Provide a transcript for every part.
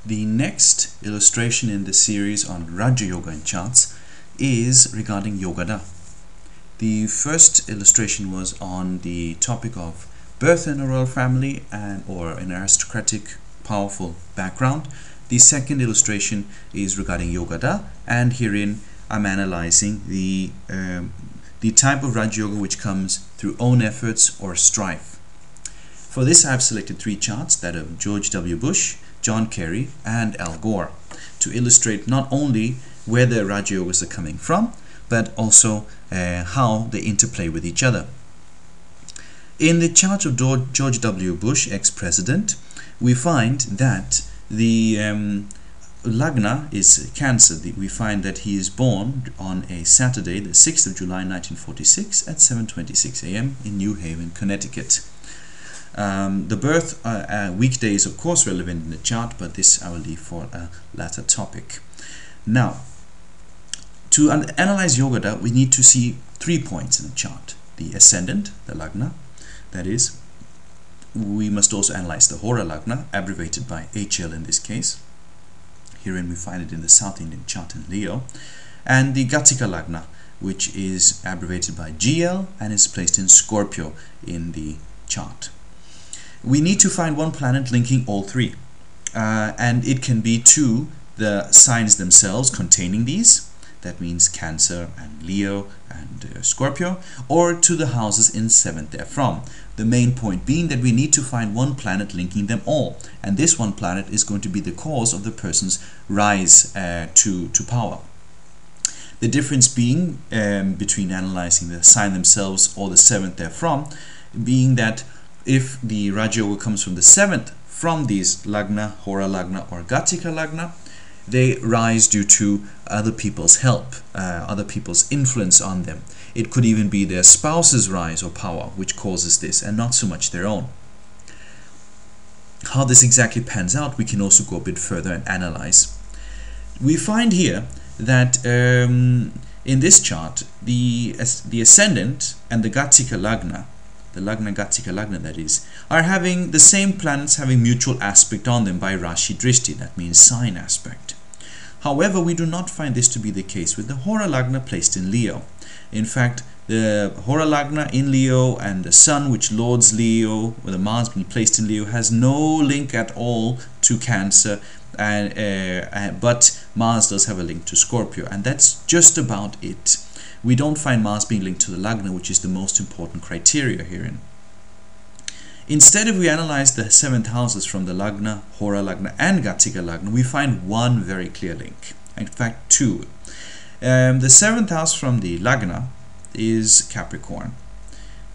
The next illustration in the series on Rajayoga in charts is regarding Yogada. The first illustration was on the topic of birth in a royal family or an aristocratic, powerful background. The second illustration is regarding Yogada, and herein I'm analyzing the type of Rajayoga which comes through own efforts or strife. For this, I've selected three charts, that of George W. Bush, John Kerry, and Al Gore, to illustrate not only where the Rajayogas are coming from, but also how they interplay with each other. In the chart of George W. Bush, ex-president, we find that the Lagna is Cancer. We find that he is born on a Saturday, the 6th of July 1946 at 7:26 a.m. in New Haven, Connecticut. The birth weekday is of course relevant in the chart, but this I will leave for a later topic. Now, to analyze Yogada, we need to see 3 points in the chart: the ascendant, the Lagna, that is. We must also analyze the Hora Lagna, abbreviated by HL in this case. Herein we find it in the South Indian chart in Leo, and the Gatika Lagna, which is abbreviated by GL and is placed in Scorpio in the chart. We need to find one planet linking all three, and it can be to the signs themselves containing these, that means Cancer and Leo and Scorpio, or to the houses in 7th therefrom. The main point being that we need to find one planet linking them all, and this one planet is going to be the cause of the person's rise to power. The difference being between analyzing the sign themselves or the 7th therefrom, being that if the Rajayoga comes from the 7th from these Lagna, Hora Lagna or Gatika Lagna, they rise due to other people's help, other people's influence on them. It could even be their spouse's rise or power which causes this, and not so much their own. How this exactly pans out, we can also go a bit further and analyze. We find here that in this chart, the ascendant and the Gatika Lagna, the Lagna Gatika Lagna that is, are having the same planets having mutual aspect on them by Rashi Drishti, that means sign aspect. However, we do not find this to be the case with the Hora Lagna placed in Leo. In fact, the Hora Lagna in Leo and the Sun, which lords Leo, with the Mars being placed in Leo, has no link at all to Cancer, but Mars does have a link to Scorpio, and that's just about it. We don't find Mars being linked to the Lagna, which is the most important criteria herein. Instead, if we analyze the 7th houses from the Lagna, Hora Lagna and Gatika Lagna, we find one very clear link. In fact, two. The 7th house from the Lagna is Capricorn.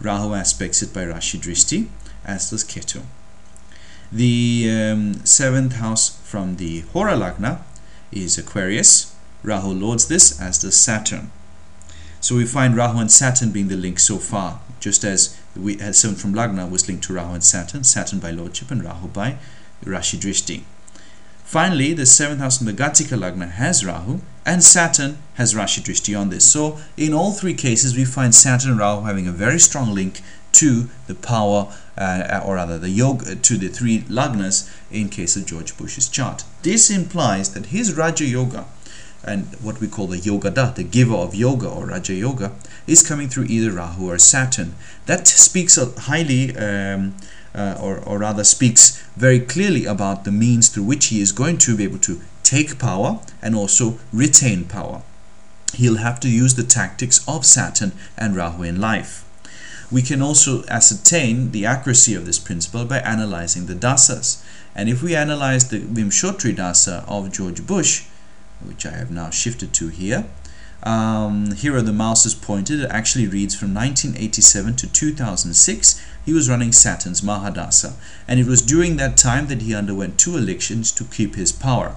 Rahu aspects it by Rashi Drishti, as does Ketu. The 7th house from the Hora Lagna is Aquarius. Rahu lords this, as does Saturn. So we find Rahu and Saturn being the link so far, just as we had 7 from Lagna was linked to Rahu and Saturn by lordship and Rahu by Rashi Drishti. Finally, the 7th house from the Gatika Lagna has Rahu, and Saturn has Rashi Drishti on this. So in all three cases, we find Saturn and Rahu having a very strong link to the power, or rather the yoga, to the three Lagnas in case of George Bush's chart. This implies that his Rajayoga, and what we call the Yogada, the giver of yoga or Rajayoga, is coming through either Rahu or Saturn. That speaks highly, or rather speaks very clearly about the means through which he is going to be able to take power and also retain power. He'll have to use the tactics of Saturn and Rahu in life. We can also ascertain the accuracy of this principle by analyzing the dasas. And if we analyze the Vimshotri dasa of George Bush, which I have now shifted to here. Here are the mouses pointed. It actually reads from 1987 to 2006. He was running Saturn's Mahadasa, and it was during that time that he underwent 2 elections to keep his power.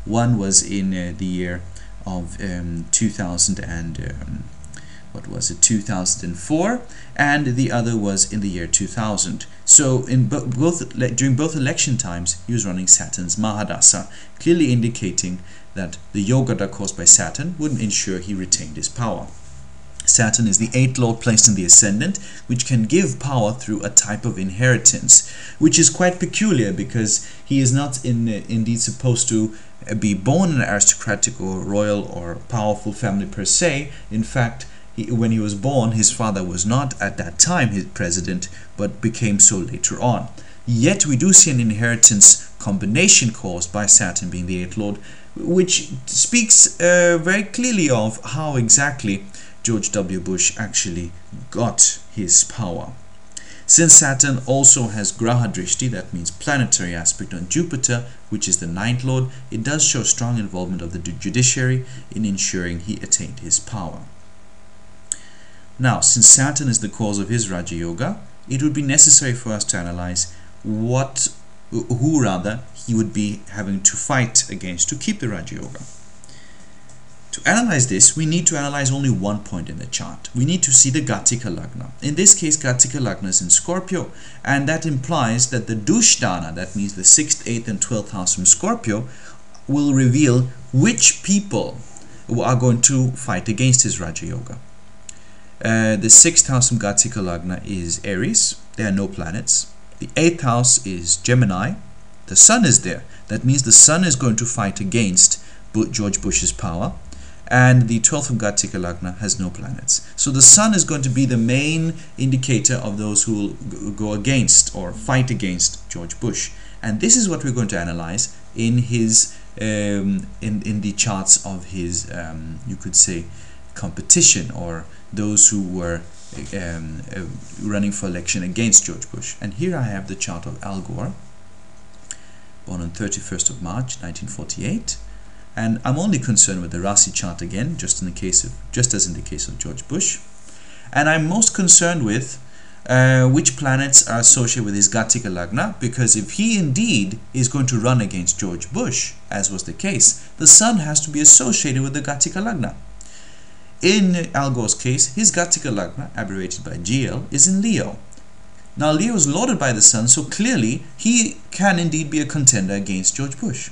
One was in the year of 2004, and the other was in the year 2000. So in during both election times, he was running Saturn's Mahadasa, clearly indicating that the Yogada caused by Saturn would ensure he retained his power. Saturn is the 8th lord placed in the ascendant, which can give power through a type of inheritance, which is quite peculiar because he is not indeed supposed to be born in an aristocratic or royal or powerful family per se. In fact, when he was born, his father was not at that time his president, but became so later on. Yet we do see an inheritance combination caused by Saturn being the 8th lord, which speaks very clearly of how exactly George W. Bush actually got his power. Since Saturn also has Graha Drishti, that means planetary aspect on Jupiter, which is the 9th lord, it does show strong involvement of the judiciary in ensuring he attained his power. Now, since Saturn is the cause of his Rajayoga, it would be necessary for us to analyze who he would be having to fight against to keep the Rajayoga. To analyze this, we need to analyze only one point in the chart. We need to see the Gatika Lagna. In this case, Gatika Lagna is in Scorpio, and that implies that the Dushtana, that means the 6th, 8th, and 12th house from Scorpio, will reveal which people are going to fight against his Rajayoga. The 6th house from Gatika Lagna is Aries. There are no planets. The 8th house is Gemini. The Sun is there. That means the Sun is going to fight against George Bush's power. And the 12th from Gatika Lagna has no planets. So the Sun is going to be the main indicator of those who will go against or fight against George Bush. And this is what we're going to analyze in his in the charts of his you could say competition, or those who were running for election against George Bush. And here I have the chart of Al Gore, born on 31st of March 1948. And I'm only concerned with the Rasi chart again, just as in the case of George Bush. And I'm most concerned with which planets are associated with his Gatika Lagna, because if he indeed is going to run against George Bush, as was the case, the Sun has to be associated with the Gatika Lagna. In Al Gore's case, his Gatika Lagna, abbreviated by GL, is in Leo. Now Leo is lorded by the Sun, so clearly he can indeed be a contender against George Bush.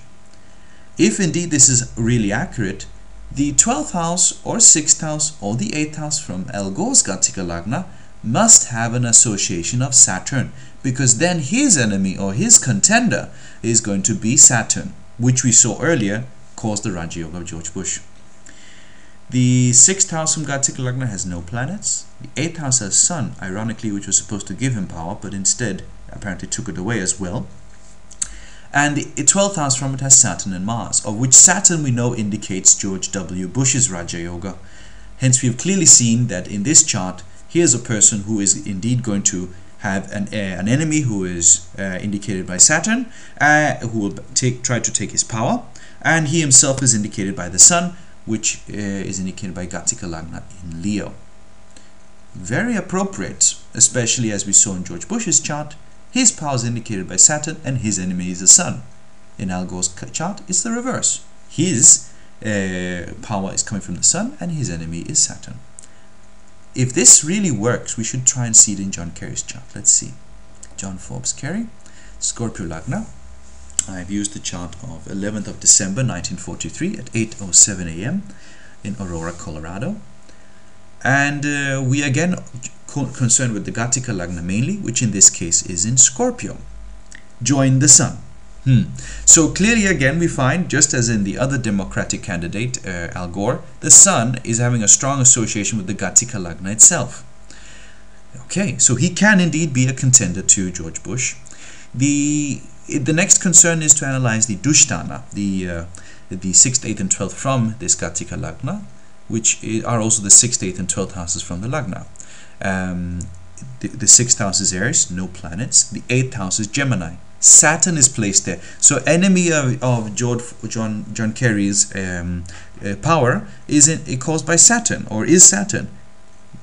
If indeed this is really accurate, the 12th house or 6th house or the 8th house from Al Gore's Gatika Lagna must have an association of Saturn, because then his enemy or his contender is going to be Saturn, which we saw earlier caused the Rajayoga of George Bush. The 6th house from Gatika Lagna has no planets. The 8th house has Sun, ironically, which was supposed to give him power, but instead apparently took it away as well. And the 12th house from it has Saturn and Mars, of which Saturn we know indicates George W. Bush's Rajayoga. Hence we have clearly seen that in this chart, here's a person who is indeed going to have an enemy who is indicated by Saturn, who will try to take his power, and he himself is indicated by the Sun, which is indicated by Gatika Lagna in Leo. Very appropriate, especially as we saw in George Bush's chart. His power is indicated by Saturn and his enemy is the Sun. In Al Gore's chart, it's the reverse. His power is coming from the Sun and his enemy is Saturn. If this really works, we should try and see it in John Kerry's chart. Let's see. John Forbes Kerry, Scorpio Lagna. I've used the chart of 11th of December 1943 at 8:07 a.m. in Aurora, Colorado. And we again concerned with the Gatika Lagna mainly, which in this case is in Scorpio. Join the Sun. So clearly again we find, just as in the other Democratic candidate, Al Gore, the Sun is having a strong association with the Gatika Lagna itself. Okay, so he can indeed be a contender to George Bush. The next concern is to analyze the Dushtana, the 6th, 8th and 12th from this Gatika Lagna, which are also the 6th, 8th and 12th houses from the Lagna. The 6th house is Aries, no planets. The 8th house is Gemini. Saturn is placed there. So enemy of John Kerry's power is caused by Saturn, or is Saturn.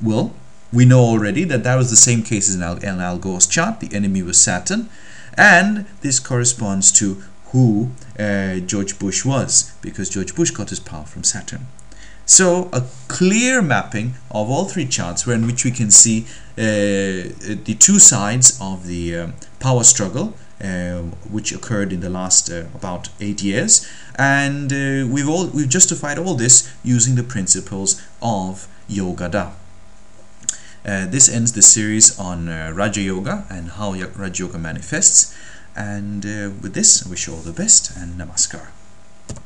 Well, we know already that was the same case as in Al Gore's chart. The enemy was Saturn, and this corresponds to who George Bush was, because George Bush got his power from Saturn. So a clear mapping of all three charts, in which we can see the two sides of the power struggle, which occurred in the last about 8 years, and we've justified all this using the principles of Yogada. This ends the series on Rajayoga and how Rajayoga manifests. And with this, I wish you all the best and namaskar.